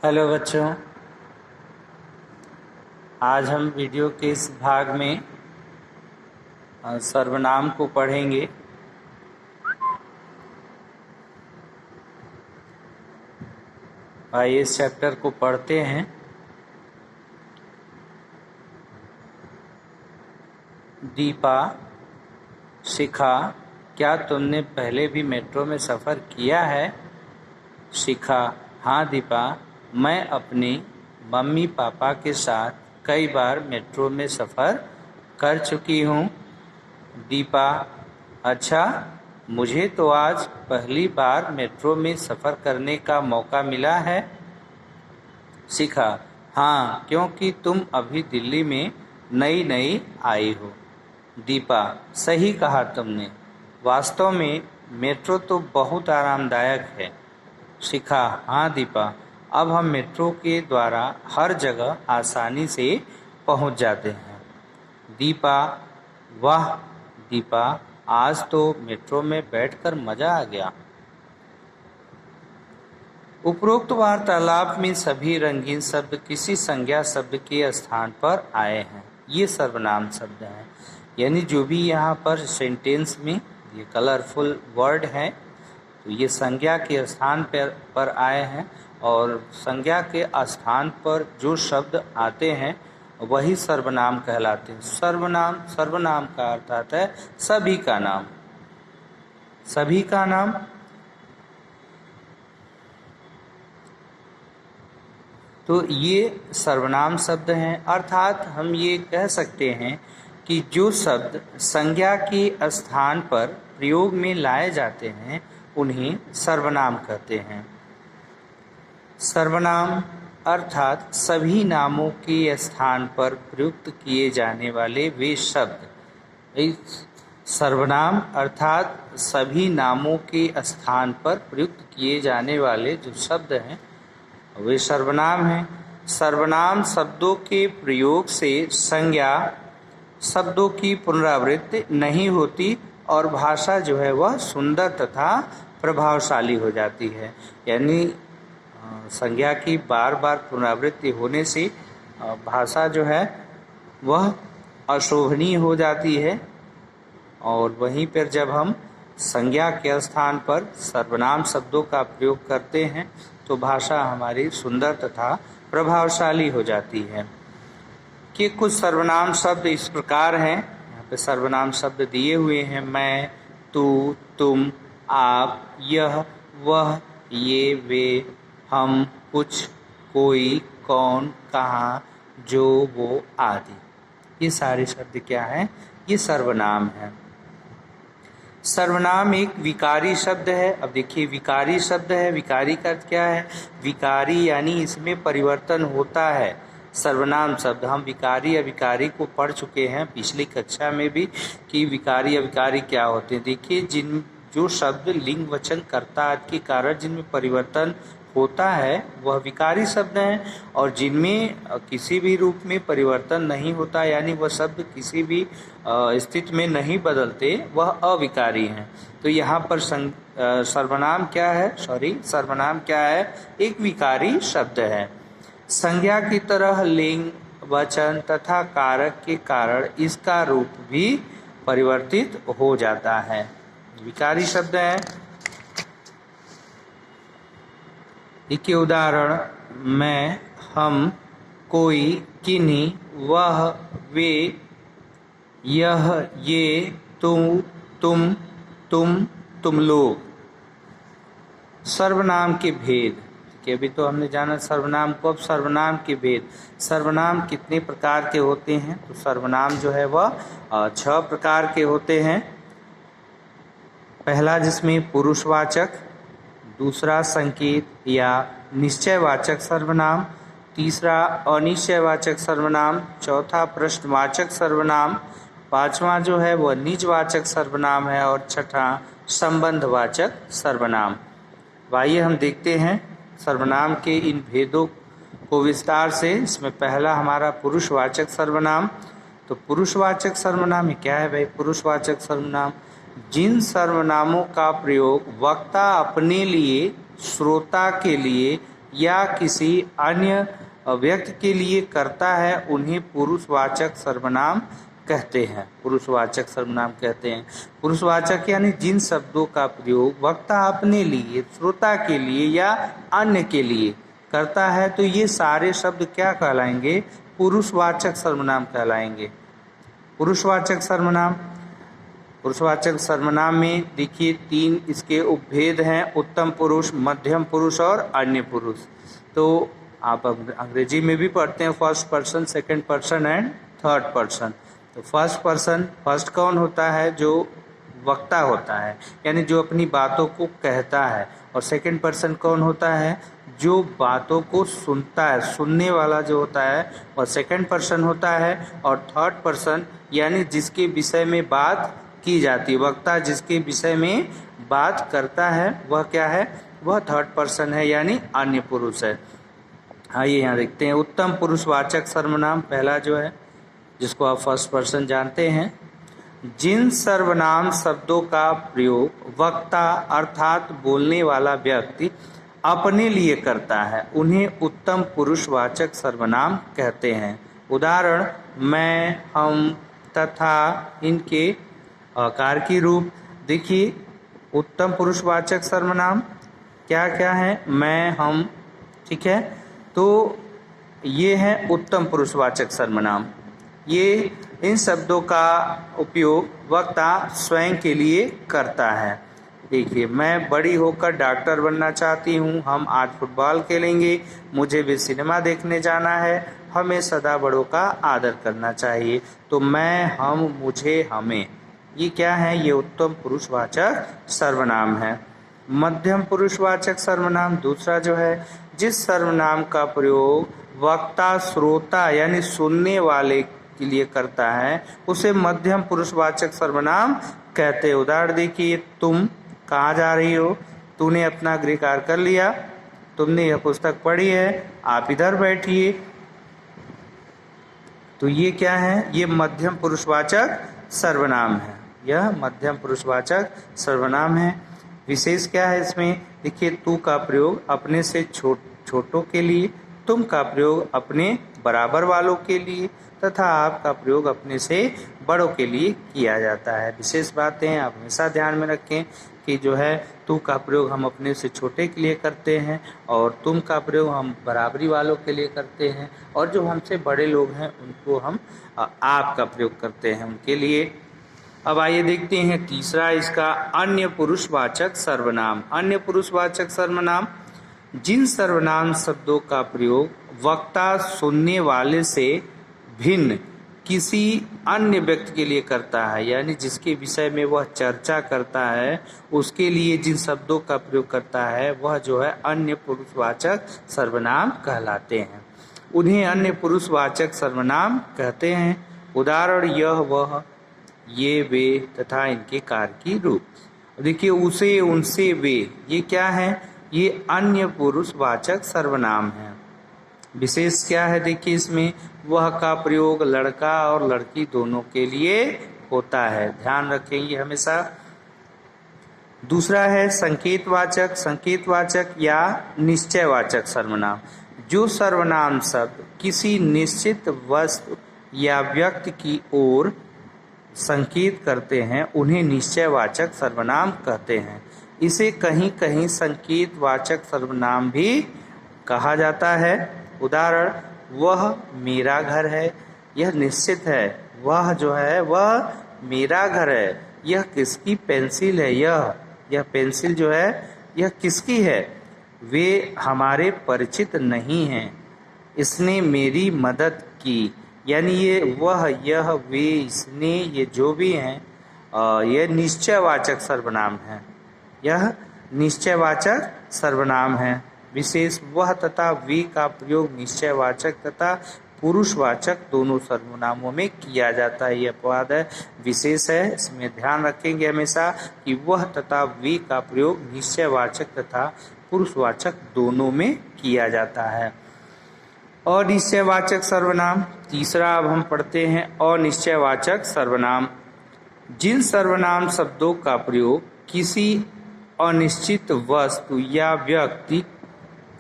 Hello बच्चों, आज हम वीडियो के इस भाग में सर्वनाम को पढ़ेंगे। आइए इस चैप्टर को पढ़ते हैं। दीपा, शिखा, क्या तुमने पहले भी मेट्रो में सफ़र किया है? शिखा, हाँ दीपा, मैं अपने मम्मी पापा के साथ कई बार मेट्रो में सफ़र कर चुकी हूँ। दीपा, अच्छा, मुझे तो आज पहली बार मेट्रो में सफ़र करने का मौका मिला है। शिखा, हाँ, क्योंकि तुम अभी दिल्ली में नई आई हो। दीपा, सही कहा तुमने, वास्तव में मेट्रो तो बहुत आरामदायक है। शिखा, हाँ दीपा, अब हम मेट्रो के द्वारा हर जगह आसानी से पहुंच जाते हैं। दीपा, वाह दीपा, आज तो मेट्रो में बैठकर मजा आ गया। उपरोक्त वार्तालाप में सभी रंगीन शब्द किसी संज्ञा शब्द के स्थान पर आए हैं। ये सर्वनाम शब्द हैं, यानी जो भी यहाँ पर सेंटेंस में ये कलरफुल वर्ड है तो ये संज्ञा के स्थान पर आए हैं, और संज्ञा के स्थान पर जो शब्द आते हैं वही सर्वनाम कहलाते हैं। सर्वनाम का अर्थ आता है सभी का नाम। सभी का नाम तो ये सर्वनाम शब्द हैं, अर्थात हम ये कह सकते हैं कि जो शब्द संज्ञा के स्थान पर प्रयोग में लाए जाते हैं उन्हें सर्वनाम कहते हैं। सर्वनाम अर्थात सभी नामों के स्थान पर प्रयुक्त किए जाने वाले वे शब्द। सर्वनाम अर्थात सभी नामों के स्थान पर प्रयुक्त किए जाने वाले जो शब्द हैं वे सर्वनाम हैं। सर्वनाम शब्दों के प्रयोग से संज्ञा शब्दों की पुनरावृत्ति नहीं होती और भाषा जो है वह सुंदर तथा प्रभावशाली हो जाती है। यानी संज्ञा की बार बार पुनरावृत्ति होने से भाषा जो है वह अशोभनीय हो जाती है, और वहीं पर जब हम संज्ञा के स्थान पर सर्वनाम शब्दों का प्रयोग करते हैं तो भाषा हमारी सुंदर तथा प्रभावशाली हो जाती है। कि कुछ सर्वनाम शब्द इस प्रकार हैं, यहाँ पे सर्वनाम शब्द दिए हुए हैं। मैं, तू, तुम, आप, यह, वह, ये, वे, हम, कुछ, कोई, कौन, कहाँ, जो, वो आदि। ये सारे शब्द क्या हैं? ये सर्वनाम है। सर्वनाम एक विकारी शब्द है। अब देखिए, विकारी शब्द है, विकारी का अर्थ क्या है? विकारी यानी इसमें परिवर्तन होता है। सर्वनाम शब्द हम विकारी अविकारी को पढ़ चुके हैं पिछली कक्षा में भी कि विकारी अविकारी क्या होते हैं। देखिए, जो शब्द लिंग वचन कर्ता आदि के कारण जिनमें परिवर्तन होता है वह विकारी शब्द हैं, और जिनमें किसी भी रूप में परिवर्तन नहीं होता यानी वह शब्द किसी भी स्थिति में नहीं बदलते वह अविकारी हैं। तो यहाँ पर सर्वनाम क्या है? सर्वनाम क्या है? एक विकारी शब्द है। संज्ञा की तरह लिंग वचन तथा कारक के कारण इसका रूप भी परिवर्तित हो जाता है। विकारी शब्द है। देखिए उदाहरण, मैं, हम, कोई, किन्हीं, वह, वे, यह, ये, तुम, तुम लोग। सर्वनाम के भेद कि अभी तो हमने जाना सर्वनाम को, अब सर्वनाम के भेद। सर्वनाम कितने प्रकार के होते हैं? तो सर्वनाम जो है वह 6 प्रकार के होते हैं। पहला जिसमें पुरुषवाचक, दूसरा संकेत या निश्चयवाचक सर्वनाम, तीसरा अनिश्चयवाचक सर्वनाम, चौथा प्रश्नवाचक सर्वनाम, पांचवा जो है वह निजवाचक सर्वनाम है, और छठा संबंधवाचक सर्वनाम। आइए हम देखते हैं सर्वनाम के इन भेदों को विस्तार से। इसमें पहला हमारा पुरुषवाचक सर्वनाम। तो पुरुषवाचक सर्वनाम क्या है भाई? पुरुषवाचक सर्वनाम जिन सर्वनामों का प्रयोग वक्ता अपने लिए, श्रोता के लिए या किसी अन्य व्यक्ति के लिए करता है उन्हें पुरुषवाचक सर्वनाम कहते हैं। पुरुषवाचक सर्वनाम कहते हैं। पुरुषवाचक यानी जिन शब्दों का प्रयोग वक्ता अपने लिए, श्रोता के लिए या अन्य के लिए करता है तो ये सारे शब्द क्या कहलाएंगे? पुरुषवाचक सर्वनाम कहलाएंगे। पुरुषवाचक सर्वनाम, पुरुषवाचक सर्वनाम में देखिए 3 इसके उपभेद हैं, उत्तम पुरुष, मध्यम पुरुष और अन्य पुरुष। तो आप अंग्रेजी में भी पढ़ते हैं first person, second person and third person. तो फर्स्ट पर्सन, फर्स्ट कौन होता है? जो वक्ता होता है, यानी जो अपनी बातों को कहता है। और सेकंड पर्सन कौन होता है? जो बातों को सुनता है, सुनने वाला जो होता है वह सेकंड पर्सन होता है। और थर्ड पर्सन यानी जिसके विषय में बात की जाती है, वक्ता जिसके विषय में बात करता है वह क्या है? वह थर्ड पर्सन है, यानी अन्य पुरुष है। आइए यहाँ देखते हैं उत्तम पुरुषवाचक सर्वनाम। पहला जो है जिसको आप फर्स्ट पर्सन जानते हैं, जिन सर्वनाम शब्दों का प्रयोग वक्ता अर्थात बोलने वाला व्यक्ति अपने लिए करता है उन्हें उत्तम पुरुषवाचक सर्वनाम कहते हैं। उदाहरण मैं, हम, तथा इनके आकार की रूप। देखिए उत्तम पुरुषवाचक सर्वनाम क्या क्या है? मैं, हम, ठीक है। तो ये है उत्तम पुरुषवाचक सर्वनाम। ये इन शब्दों का उपयोग वक्ता स्वयं के लिए करता है। देखिए मैं बड़ी होकर डॉक्टर बनना चाहती हूँ, हम आज फुटबॉल खेलेंगे, मुझे भी सिनेमा देखने जाना है, हमें सदा बड़ों का आदर करना चाहिए। तो मैं, हम, मुझे, हमें, ये क्या है? ये उत्तम पुरुषवाचक सर्वनाम है। मध्यम पुरुषवाचक सर्वनाम दूसरा जो है, जिस सर्वनाम का प्रयोग वक्ता श्रोता यानी सुनने वाले के लिए करता है उसे मध्यम पुरुषवाचक सर्वनाम कहते हैं। उदाहरण देखिए, तुम कहाँ जा रही हो? तूने अपना गृह कार्य कर लिया? तुमने यह पुस्तक पढ़ी है? आप इधर बैठिए। तो ये क्या है? ये मध्यम पुरुषवाचक सर्वनाम है। यह मध्यम पुरुषवाचक सर्वनाम है। विशेष क्या है इसमें? देखिए तू का प्रयोग अपने से छोटों के लिए, तुम का प्रयोग अपने बराबर वालों के लिए तथा आप का प्रयोग अपने से बड़ों के लिए किया जाता है। विशेष बातें आप हमेशा ध्यान में रखें कि जो है तू का प्रयोग हम अपने से छोटे के लिए करते हैं और तुम का प्रयोग हम बराबरी वालों के लिए करते हैं, और जो हमसे बड़े लोग हैं उनको हम आप का प्रयोग करते हैं उनके लिए। अब आइए देखते हैं तीसरा इसका अन्य पुरुषवाचक सर्वनाम। अन्य पुरुषवाचक सर्वनाम जिन सर्वनाम शब्दों का प्रयोग वक्ता सुनने वाले से भिन्न किसी अन्य व्यक्ति के लिए करता है, यानी जिसके विषय में वह चर्चा करता है उसके लिए जिन शब्दों का प्रयोग करता है वह जो है अन्य पुरुषवाचक सर्वनाम कहलाते हैं। उन्हें अन्य पुरुषवाचक सर्वनाम कहते हैं। उदाहरण यह, वह, ये, वे तथा इनके कार्य की रूप। देखिए उसे, उनसे, वे, ये क्या है? ये अन्य पुरुषवाचक सर्वनाम है। विशेष क्या है? देखिए इसमें वह का प्रयोग लड़का और लड़की दोनों के लिए होता है, ध्यान रखेंगे हमेशा। दूसरा है संकेतवाचक। संकेतवाचक या निश्चयवाचक सर्वनाम। जो सर्वनाम शब्द किसी निश्चित वस्तु या व्यक्ति की ओर संकेत करते हैं उन्हें निश्चयवाचक सर्वनाम कहते हैं। इसे कहीं कहीं संकेतवाचक सर्वनाम भी कहा जाता है। उदाहरण वह मेरा घर है, यह निश्चित है। वह जो है वह मेरा घर है। यह किसकी पेंसिल है? यह पेंसिल जो है यह किसकी है? वे हमारे परिचित नहीं हैं, इसने मेरी मदद की। यानी ये वह, यह, वे, इसने, ये जो भी हैं यह निश्चयवाचक सर्वनाम है। यह निश्चयवाचक सर्वनाम है। विशेष वह तथा वे का प्रयोग निश्चयवाचक तथा पुरुषवाचक दोनों सर्वनामों में किया जाता है। यह अपवाद है, विशेष है, इसमें ध्यान रखेंगे हमेशा कि वह तथा वे का प्रयोग निश्चयवाचक तथा पुरुषवाचक दोनों में किया जाता है। अनिश्चयवाचक सर्वनाम तीसरा अब हम पढ़ते हैं। अनिश्चयवाचक सर्वनाम जिन सर्वनाम शब्दों का प्रयोग किसी अनिश्चित वस्तु या व्यक्ति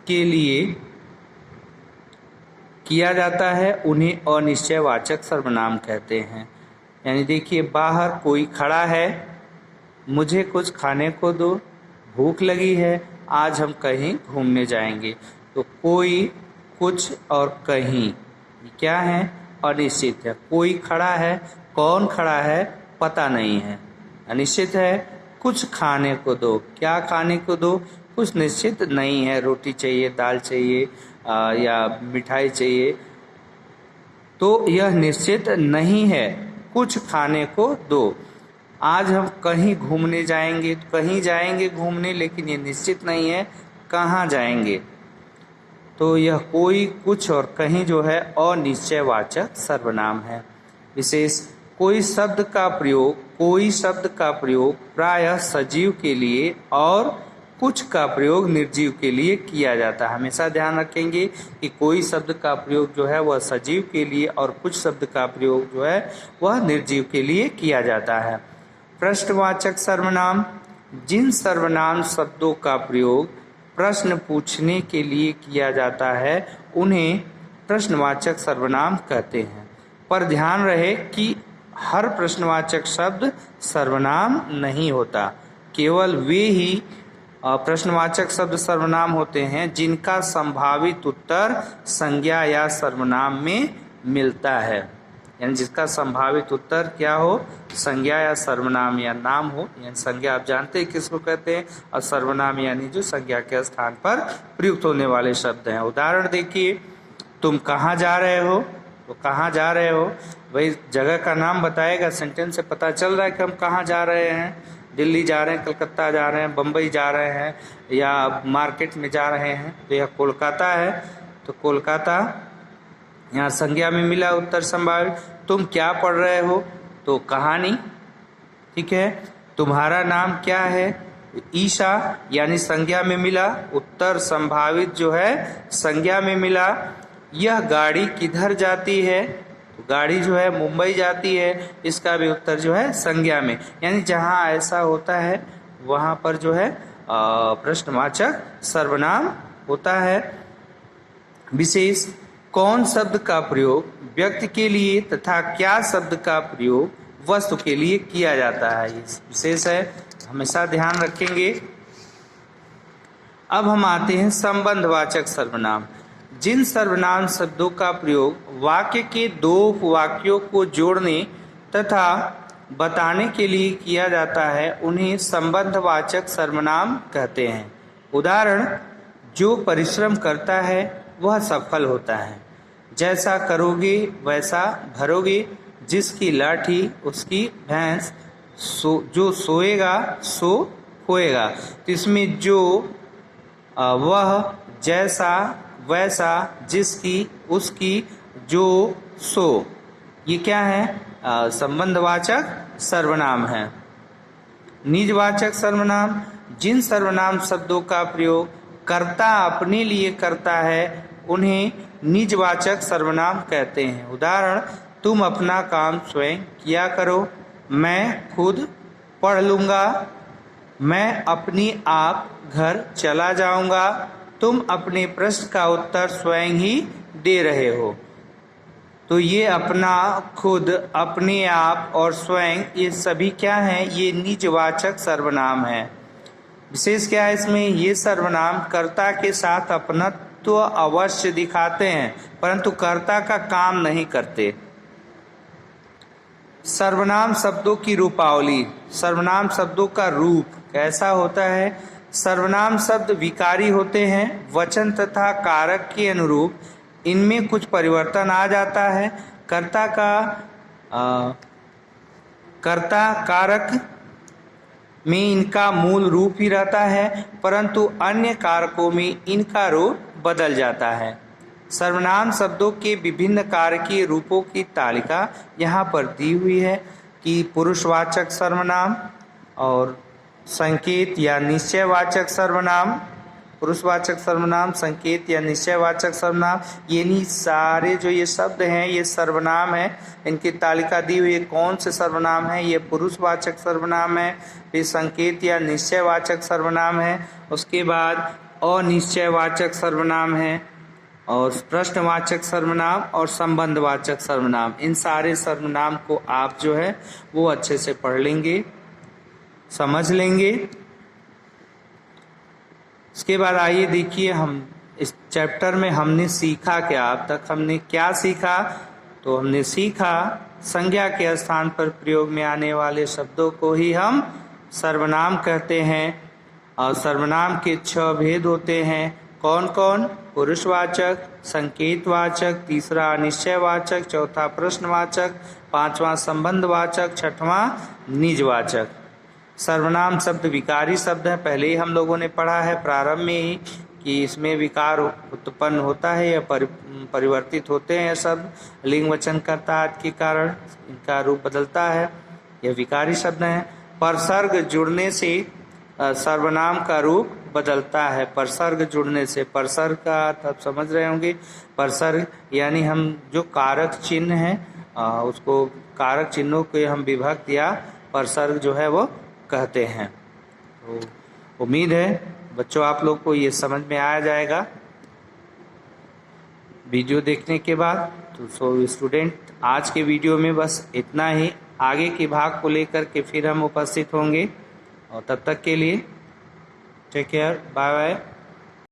के लिए किया जाता है उन्हें अनिश्चयवाचक सर्वनाम कहते हैं। यानी देखिए, बाहर कोई खड़ा है, मुझे कुछ खाने को दो, भूख लगी है, आज हम कहीं घूमने जाएंगे। तो कोई, कुछ और कहीं क्या है? अनिश्चित है। कोई खड़ा है, कौन खड़ा है पता नहीं है, अनिश्चित है। कुछ खाने को दो, क्या खाने को दो? कुछ निश्चित नहीं है, रोटी चाहिए, दाल चाहिए या मिठाई चाहिए, तो यह निश्चित नहीं है। कुछ खाने को दो। आज हम कहीं घूमने जाएंगे, कहीं जाएंगे घूमने, लेकिन ये निश्चित नहीं है कहाँ जाएंगे। तो यह कोई, कुछ और कहीं जो है अनिश्चयवाचक सर्वनाम है। विशेष कोई शब्द का प्रयोग प्रायः सजीव के लिए और कुछ का प्रयोग निर्जीव के लिए किया जाता है। हमेशा ध्यान रखेंगे कि कोई शब्द का प्रयोग जो है वह सजीव के लिए और कुछ शब्द का प्रयोग जो है वह निर्जीव के लिए किया जाता है। प्रश्नवाचक सर्वनाम, जिन सर्वनाम शब्दों का प्रयोग प्रश्न पूछने के लिए किया जाता है उन्हें प्रश्नवाचक सर्वनाम कहते हैं। पर ध्यान रहे कि हर प्रश्नवाचक शब्द सर्वनाम नहीं होता। केवल वे ही प्रश्नवाचक शब्द सर्वनाम होते हैं जिनका संभावित उत्तर संज्ञा या सर्वनाम में मिलता है। यानी जिसका संभावित उत्तर क्या हो? संज्ञा या सर्वनाम या नाम हो। यानी संज्ञा आप जानते हैं किसको कहते हैं, और सर्वनाम यानी जो संज्ञा के स्थान पर प्रयुक्त होने वाले शब्द हैं। उदाहरण देखिए, तुम कहाँ जा रहे हो? तो कहाँ जा रहे हो भाई, जगह का नाम बताएगा, सेंटेंस से पता चल रहा है कि हम कहाँ जा रहे हैं। दिल्ली जा रहे हैं, कलकत्ता जा रहे हैं, बम्बई जा रहे हैं, या मार्केट में जा रहे हैं। तो यह कोलकाता है, तो कोलकाता यहाँ संज्ञा में मिला उत्तर संभावित। तुम क्या पढ़ रहे हो? तो कहानी, ठीक है। तुम्हारा नाम क्या है? ईशा, यानी संज्ञा में मिला, उत्तर संभावित जो है संज्ञा में मिला। यह गाड़ी किधर जाती है? तो गाड़ी जो है मुंबई जाती है, इसका भी उत्तर जो है संज्ञा में। यानी जहाँ ऐसा होता है वहाँ पर जो है प्रश्नवाचक सर्वनाम होता है। विशेष कौन शब्द का प्रयोग व्यक्ति के लिए तथा क्या शब्द का प्रयोग वस्तु के लिए किया जाता है, ये विशेष है, हमेशा ध्यान रखेंगे। अब हम आते हैं संबंधवाचक सर्वनाम। जिन सर्वनाम शब्दों का प्रयोग वाक्य के दो वाक्यों को जोड़ने तथा बताने के लिए किया जाता है उन्हें संबंधवाचक सर्वनाम कहते हैं। उदाहरण, जो परिश्रम करता है वह सफल होता है, जैसा करोगे वैसा भरोगे, जिसकी लाठी उसकी भैंस, जो सोएगा सो खोएगा। तो इसमें जो, वह, जैसा, वैसा, जिसकी, उसकी, जो, सो, ये क्या है? संबंधवाचक सर्वनाम है। निजवाचक सर्वनाम, जिन सर्वनाम शब्दों का प्रयोग कर्ता अपने लिए करता है उन्हें निजवाचक सर्वनाम कहते हैं। उदाहरण, तुम अपना काम स्वयं किया करो, मैं खुद पढ़ लूँगा, मैं अपनी आप घर चला जाऊँगा, तुम अपने प्रश्न का उत्तर स्वयं ही दे रहे हो। तो ये अपना, खुद, अपने आप और स्वयं, ये सभी क्या हैं? ये निजवाचक सर्वनाम है। विशेष क्या है इसमें? ये सर्वनाम कर्ता के साथ अपनत्व अवश्य दिखाते हैं परंतु कर्ता का काम नहीं करते। सर्वनाम शब्दों की रूपावली। सर्वनाम शब्दों का रूप कैसा होता है? सर्वनाम शब्द विकारी होते हैं, वचन तथा कारक के अनुरूप इनमें कुछ परिवर्तन आ जाता है। कर्ता कारक में इनका मूल रूप ही रहता है परंतु अन्य कारकों में इनका रूप बदल जाता है। सर्वनाम शब्दों के विभिन्न कारकीय रूपों की तालिका यहाँ पर दी हुई है कि पुरुषवाचक सर्वनाम और संकेत या निश्चयवाचक सर्वनाम, पुरुषवाचक सर्वनाम, संकेत या निश्चयवाचक सर्वनाम, ये नहीं सारे जो ये शब्द हैं ये सर्वनाम है। इनकी तालिका दी हुई है, कौन से सर्वनाम है? ये पुरुषवाचक सर्वनाम है, फिर संकेत या निश्चयवाचक सर्वनाम है, उसके बाद अनिश्चयवाचक सर्वनाम है, और प्रश्नवाचक सर्वनाम और संबंधवाचक सर्वनाम। इन सारे सर्वनाम को आप जो है वो अच्छे से पढ़ लेंगे, समझ लेंगे। इसके बाद आइए देखिए, हम इस चैप्टर में हमने सीखा क्या। अब तक हमने क्या सीखा? तो हमने सीखा संज्ञा के स्थान पर प्रयोग में आने वाले शब्दों को ही हम सर्वनाम कहते हैं। और सर्वनाम के 6 भेद होते हैं। कौन कौन? पुरुषवाचक, संकेतवाचक, तीसरा अनिश्चयवाचक, चौथा प्रश्नवाचक, पांचवा संबंधवाचक, छठवां निजवाचक। सर्वनाम शब्द विकारी शब्द है। पहले ही हम लोगों ने पढ़ा है प्रारंभ में ही कि इसमें विकार उत्पन्न होता है या परिवर्तित होते हैं शब्द लिंग वचन कर्ता आदि के कारण इनका रूप बदलता है। यह विकारी शब्द है। परसर्ग जुड़ने से सर्वनाम का रूप बदलता है। परसर्ग जुड़ने से, परसर्ग का अर्थ आप समझ रहे होंगे। परसर्ग यानी हम जो कारक चिन्ह है उसको, कारक चिन्हों को हम विभक्त या परसर्ग जो है वो कहते हैं। तो उम्मीद है बच्चों आप लोग को ये समझ में आ जाएगा वीडियो देखने के बाद। तो सो स्टूडेंट, आज के वीडियो में बस इतना ही। आगे के भाग को लेकर के फिर हम उपस्थित होंगे, और तब तक के लिए टेक केयर, बाय बाय।